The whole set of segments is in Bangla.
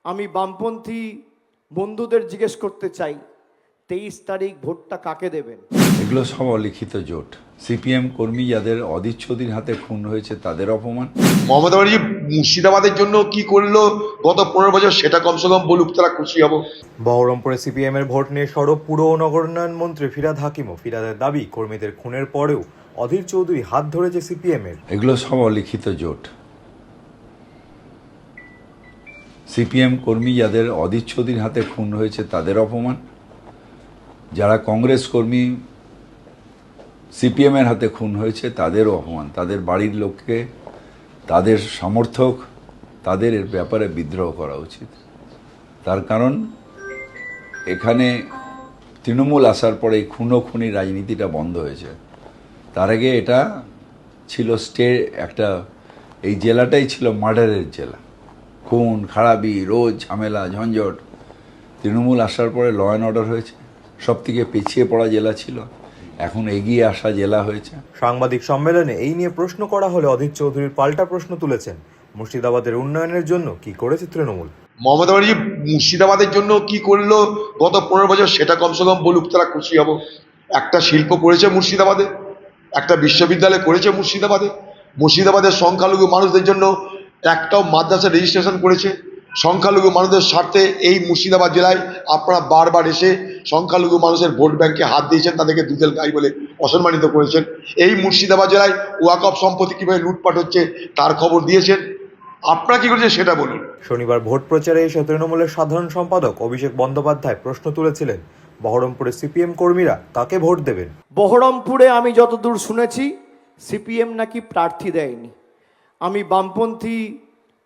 আমি বামপন্থী বন্ধুদের জিজ্ঞেস করতে চাই 23 তারিখ ভোটটা কাকে দেবেন? এগুলো সব অলিখিত জোট। সিপিএম কর্মী যাদের অধীর চৌধুরীর হাতে খুন হয়েছে তাদের অপমান। মমতা ব্যানার্জি মুর্শিদাবাদের জন্য কি করলো গত 15 বছর সেটা কমসে কম বলুক, তারা খুশি হব। বহরমপুরে সিপিএম এর ভোট নিয়ে সরব পুর ও নগর উন্নয়ন মন্ত্রী ফিরহাদ হাকিমও। ফিরহাদের দাবি, কর্মীদের খুনের পরেও অধীর চৌধুরী হাত ধরেছে সিপিএম এর। এগুলো সব অলিখিত জোট। সিপিএম কর্মী যাদের অধীর চৌধুরীর হাতে খুন হয়েছে তাদের অপমান, যারা কংগ্রেস কর্মী সিপিএমের হাতে খুন হয়েছে তাদেরও অপমান। তাদের বাড়ির লোককে, তাদের সমর্থক, তাদের এর ব্যাপারে বিদ্রোহ করা উচিত। তার কারণ এখানে তৃণমূল আসার পরে এই খুনোখুনি রাজনীতিটা বন্ধ হয়েছে। তার আগে এটা ছিল একটা এই জেলাটাই ছিল মার্ডারের জেলা, খুন খারাপি, রোজ ঝামেলা ঝঞ্ঝট। তৃণমূল আসার পরে ল অ্যান্ড অর্ডার হয়েছে, সব থেকে পিছিয়ে পড়া জেলা ছিল, এখন এগিয়ে আসা জেলা হয়েছে। সাংবাদিক সম্মেলনে এই নিয়ে প্রশ্ন করা হলে অধীর চৌধুরীর পাল্টা প্রশ্ন তুলেছেন, মুর্শিদাবাদের উন্নয়নের জন্য কি করেছে তৃণমূল। মমতা ব্যানার্জি মুর্শিদাবাদের জন্য কি করলো গত 15 বছর সেটা কমসে কম বলুক, তারা খুশি হব। একটা শিল্প করেছে মুর্শিদাবাদে, একটা বিশ্ববিদ্যালয় করেছে মুর্শিদাবাদে, মুর্শিদাবাদের সংখ্যালঘু মানুষদের জন্য একটাও মাদ্রাসা রেজিস্ট্রেশন করেছে। সংখ্যালঘু মানুষদের স্বার্থে এই মুর্শিদাবাদ জেলায় আপনারা বারবার এসে সংখ্যালঘু মানুষের ভোট ব্যাংকে হাত দিয়েছেন, তাদেরকে দুধেল গাই বলে অসম্মানিত করেছেন। এই মুর্শিদাবাদ জেলায় ওয়াকফ সম্পত্তি কীভাবে লুটপাট হচ্ছে তার খবর দিয়েছেন। আপনারা কি করেছেন সেটা বলুন। শনিবার ভোট প্রচারে এসে তৃণমূলের সাধারণ সম্পাদক অভিষেক বন্দ্যোপাধ্যায় প্রশ্ন তুলেছিলেন, বহরমপুরে সিপিএম কর্মীরা কাকে ভোট দেবেন। বহরমপুরে আমি যতদূর শুনেছি সিপিএম নাকি প্রার্থী দেয়নি। আমি বামপন্থী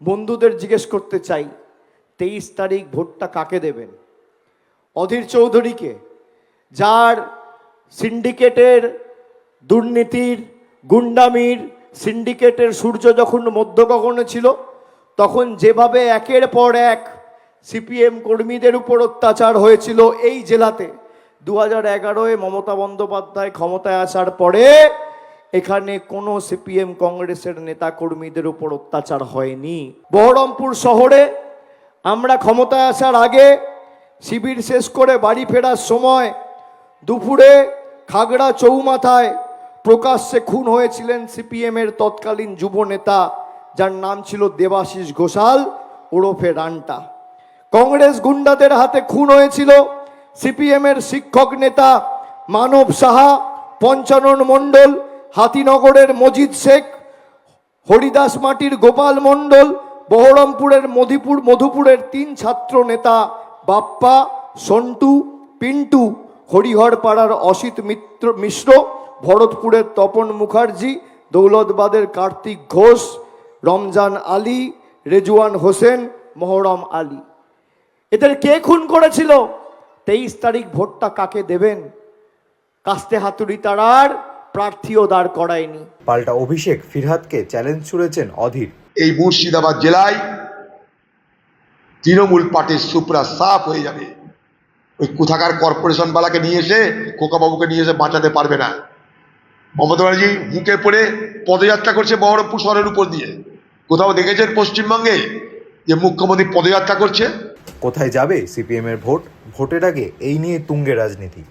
বন্ধুদের জিজ্ঞেস করতে চাই 23 তারিখ ভোটটা কাকে দেবেন? অধীর চৌধুরীকে, যার সিন্ডিকেটের দুর্নীতির গুন্ডামির সিন্ডিকেটের সূর্য যখন মধ্য গগনে ছিল, তখন যেভাবে একের পর এক সিপিএম কর্মীদের উপর অত্যাচার হয়েছিল এই জেলাতে, 2011-এ মমতা বন্দ্যোপাধ্যায় ক্ষমতায় আসার পরে এখানে কোনো সিপিএম কংগ্রেসের নেতা কর্মীদের উপর অত্যাচার হয়নি। বহরমপুর শহরে আমরা ক্ষমতায় আসার আগে শিবির শেষ করে বাড়ি ফেরার সময় দুপুরে খাগড়া চৌমাথায় প্রকাশ্যে খুন হয়েছিলেন সিপিএমের তৎকালীন যুব নেতা, যার নাম ছিল দেবাশিস ঘোষাল ওরফে রান্টা। কংগ্রেস গুন্ডাদের হাতে খুন হয়েছিল সিপিএমের শিক্ষক নেতা মানব সাহা, পঞ্চানন মণ্ডল, হাতিনগরের মজিদ শেখ, হরিদাস মাটির গোপাল মণ্ডল, বহরমপুরের মধুপুরের 3 ছাত্র নেতা বাপ্পা, সন্টু, পিন্টু, হরিহরপাড়ার অসিত মিশ্র, ভরতপুরের তপন মুখার্জি, দৌলতবাদের কার্তিক ঘোষ, রমজান আলী, রেজওয়ান হোসেন, মহরম আলী। এদের কে খুন করেছিল? 23 তারিখ ভোটটা কাকে দেবেন? কাস্তে হাতুড়ি তারার প্রার্থীও দাঁড় করায়নি। পাল্টা অভিষেক ফিরহাদকে চ্যালেঞ্জ ছুড়েছেন অধীর। এই মুর্শিদাবাদ জেলায় তৃণমূল পার্টির সুপ্রা সাফ হয়ে যাবে। ওই কোথাকার কর্পোরেশন বালাকে নিয়ে এসে, খোকাবাবুকে নিয়ে এসে বাঁচাতে পারবে না। মমতা ব্যানার্জি বুকে পড়ে পদযাত্রা করছে বহরমপুর শহরের উপর দিয়ে। কোথাও দেখেছেন পশ্চিমবঙ্গে যে মুখ্যমন্ত্রী পদযাত্রা করছে? কোথায় যাবে সিপিএম এর ভোট? ভোটের আগে এই নিয়ে তুঙ্গে রাজনীতি।